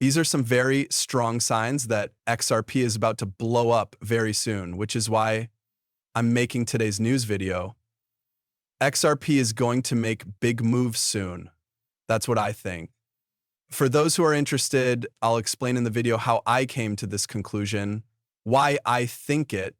These are some very strong signs that XRP is about to blow up very soon, which is why I'm making today's news video. XRP is going to make big moves soon. That's what I think. For those who are interested, I'll explain in the video how I came to this conclusion, why I think it,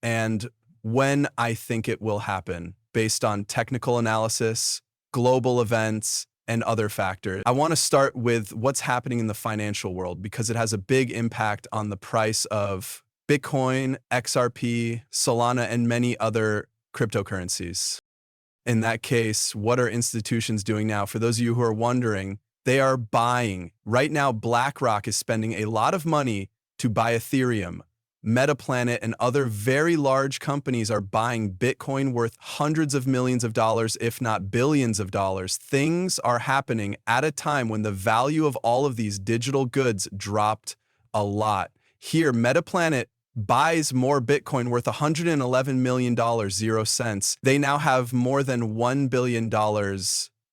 and when I think it will happen, based on technical analysis, global events, and other factors. I want to start with what's happening in the financial world because it has a big impact on the price of Bitcoin, XRP, Solana, and many other cryptocurrencies. In that case, what are institutions doing now? For those of you who are wondering, they are buying. Right now, BlackRock is spending a lot of money to buy Ethereum. Metaplanet and other very large companies are buying Bitcoin worth hundreds of millions of dollars, if not billions of dollars. Things are happening at a time when the value of all of these digital goods dropped a lot. Here, Metaplanet buys more Bitcoin worth $111 million, 0 cents. They now have more than $1 billion,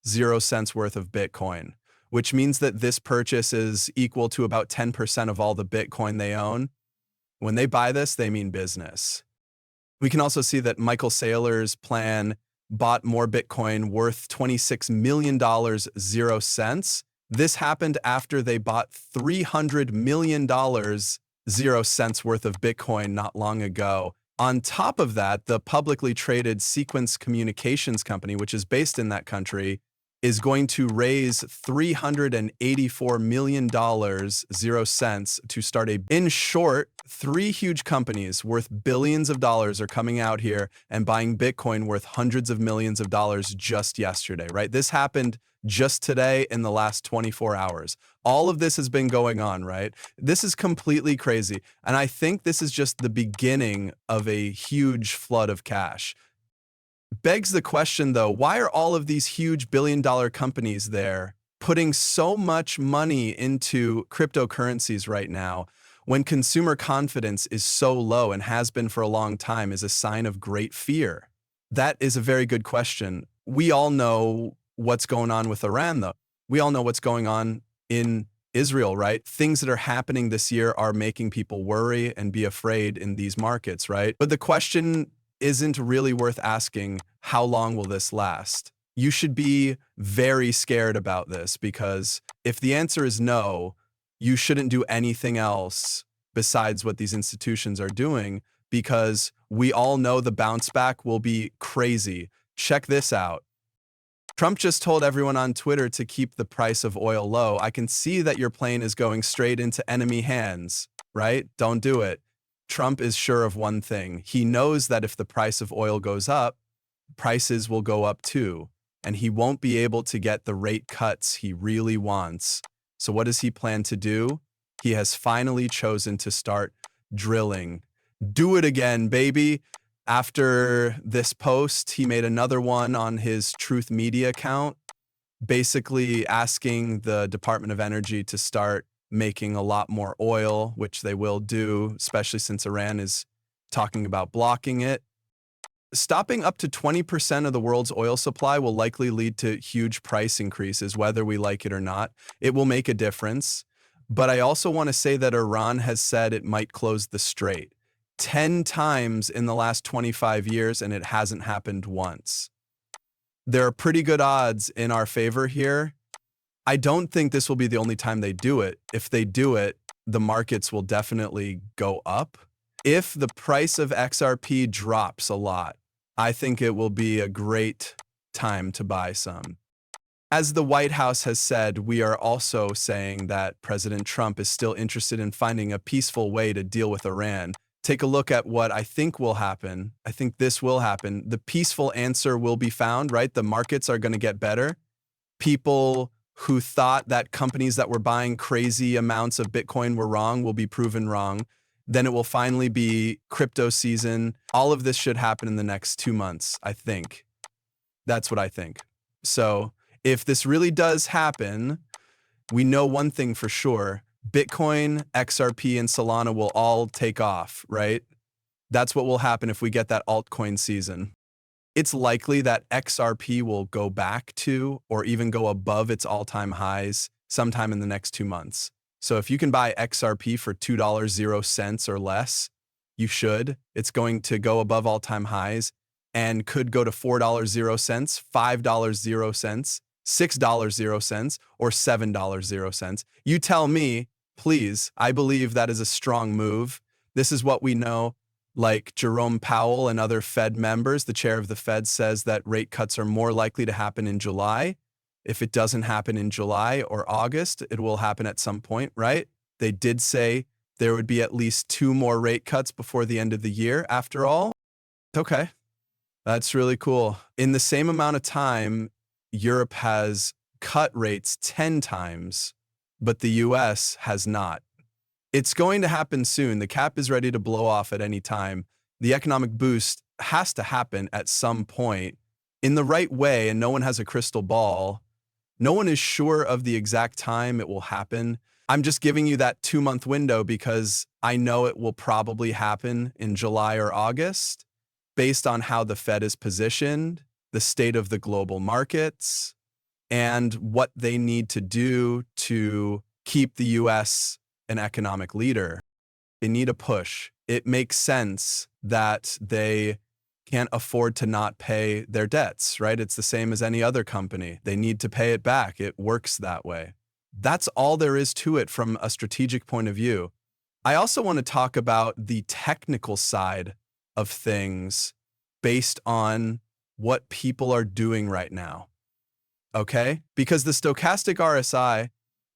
0 cents worth of Bitcoin, which means that this purchase is equal to about 10% of all the Bitcoin they own. When they buy this, they mean business. We can also see that Michael Saylor's plan bought more Bitcoin worth $26 million, 0 cents. This happened after they bought $300 million, 0 cents worth of Bitcoin not long ago. On top of that, the publicly traded Sequence Communications company, which is based in that country, is going to raise $384 million, 0 cents to start a... In short, 3 huge companies worth billions of dollars are coming out here and buying Bitcoin worth hundreds of millions of dollars just yesterday, right? This happened just today in the last 24 hours. All of this has been going on, right? This is completely crazy. And I think this is just the beginning of a huge flood of cash. Begs the question, though, why are all of these huge billion-dollar companies there putting so much money into cryptocurrencies right now when consumer confidence is so low and has been for a long time is a sign of great fear? That is a very good question. We all know what's going on with Iran, though. We all know what's going on in Israel, right? Things that are happening this year are making people worry and be afraid in these markets, right? But the question isn't really worth asking, how long will this last? You should be very scared about this because if the answer is no, you shouldn't do anything else besides what these institutions are doing because we all know the bounce back will be crazy. Check this out. Trump just told everyone on Twitter to keep the price of oil low. I can see that your plane is going straight into enemy hands, right? Don't do it. Trump is sure of one thing. He knows that if the price of oil goes up, prices will go up too, and he won't be able to get the rate cuts he really wants. So what does he plan to do? He has finally chosen to start drilling. Do it again, baby. After this post, he made another one on his Truth Media account, basically asking the Department of Energy to start making a lot more oil, which they will do, especially since Iran is talking about blocking it. Stopping up to 20% of the world's oil supply will likely lead to huge price increases, whether we like it or not. It will make a difference. But I also want to say that Iran has said it might close the strait 10 times in the last 25 years, and it hasn't happened once. There are pretty good odds in our favor here. I don't think this will be the only time they do it. If they do it, the markets will definitely go up. If the price of XRP drops a lot, I think it will be a great time to buy some. As the White House has said, we are also saying that President Trump is still interested in finding a peaceful way to deal with Iran. Take a look at what I think will happen. I think this will happen. The peaceful answer will be found, right? The markets are going to get better. People who thought that companies that were buying crazy amounts of Bitcoin were wrong will be proven wrong. Then it will finally be crypto season. All of this should happen in the next 2 months, I think. That's what I think. So if this really does happen, we know one thing for sure. Bitcoin, XRP, and Solana will all take off, right? That's what will happen if we get that altcoin season. It's likely that XRP will go back to or even go above its all-time highs sometime in the next 2 months. So if you can buy XRP for $2.00 or less, you should. It's going to go above all-time highs and could go to $4.00, $5.00, $6.00, or $7.00. You tell me, please. I believe that is a strong move. This is what we know. Like Jerome Powell and other Fed members, the chair of the Fed says that rate cuts are more likely to happen in July. If it doesn't happen in July or August, it will happen at some point, right? They did say there would be at least 2 more rate cuts before the end of the year, after all. Okay, that's really cool. In the same amount of time, Europe has cut rates 10 times, but the US has not. It's going to happen soon. The cap is ready to blow off at any time. The economic boost has to happen at some point in the right way, and no one has a crystal ball. No one is sure of the exact time it will happen. I'm just giving you that 2-month window because I know it will probably happen in July or August based on how the Fed is positioned, the state of the global markets, and what they need to do to keep the US an economic leader. They need a push. It makes sense that they can't afford to not pay their debts, right? It's the same as any other company. They need to pay it back. It works that way. That's all there is to it from a strategic point of view. I also want to talk about the technical side of things based on what people are doing right now, okay? Because the stochastic RSI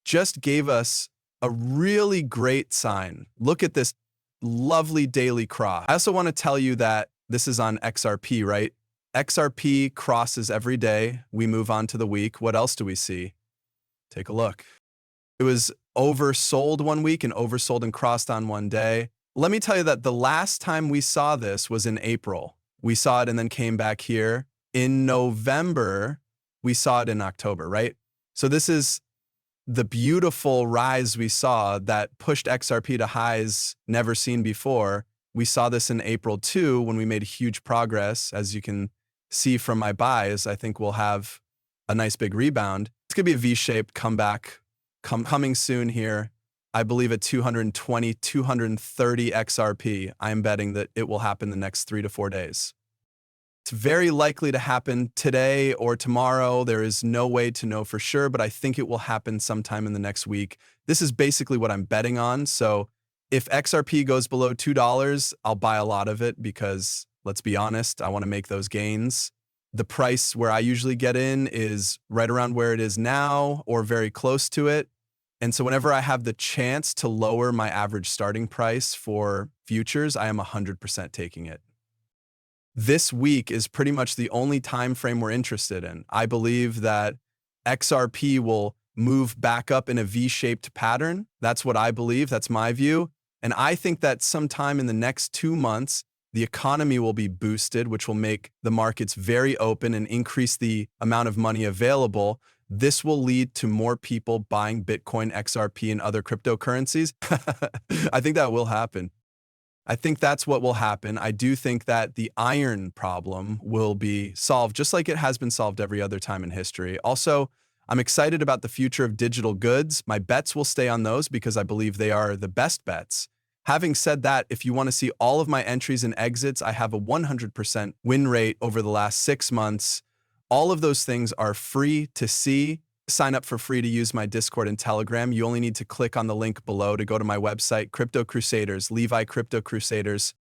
just gave us a really great sign. Look at this lovely daily cross. I also want to tell you that this is on XRP, right? XRP crosses every day. We move on to the week. What else do we see? Take a look. It was oversold one week and oversold and crossed on one day. Let me tell you that the last time we saw this was in April. We saw it and then came back here. In November, we saw it in October, right? So this is the beautiful rise we saw that pushed XRP to highs never seen before. We saw this in April too when we made huge progress. As you can see from my buys, I think we'll have a nice big rebound. It's going to be a V-shaped comeback coming soon here. I believe at 220, 230 XRP. I'm betting that it will happen the next 3 to 4 days. It's very likely to happen today or tomorrow. There is no way to know for sure, but I think it will happen sometime in the next week. This is basically what I'm betting on. So if XRP goes below $2, I'll buy a lot of it because, let's be honest, I want to make those gains. The price where I usually get in is right around where it is now or very close to it. And so whenever I have the chance to lower my average starting price for futures, I am 100% taking it. This week is pretty much the only time frame we're interested in. I believe that XRP will move back up in a V-shaped pattern. That's what I believe. That's my view. And I think that sometime in the next 2 months, the economy will be boosted, which will make the markets very open and increase the amount of money available. This will lead to more people buying Bitcoin, XRP, and other cryptocurrencies. I think that will happen. I think that's what will happen. I do think that the iron problem will be solved just like it has been solved every other time in history. Also, I'm excited about the future of digital goods. My bets will stay on those because I believe they are the best bets. Having said that, if you want to see all of my entries and exits, I have a 100% win rate over the last 6 months. All of those things are free to see. Sign up for free to use my Discord and Telegram. You only need to click on the link below to go to my website, Crypto Crusaders, Levi Crypto Crusaders.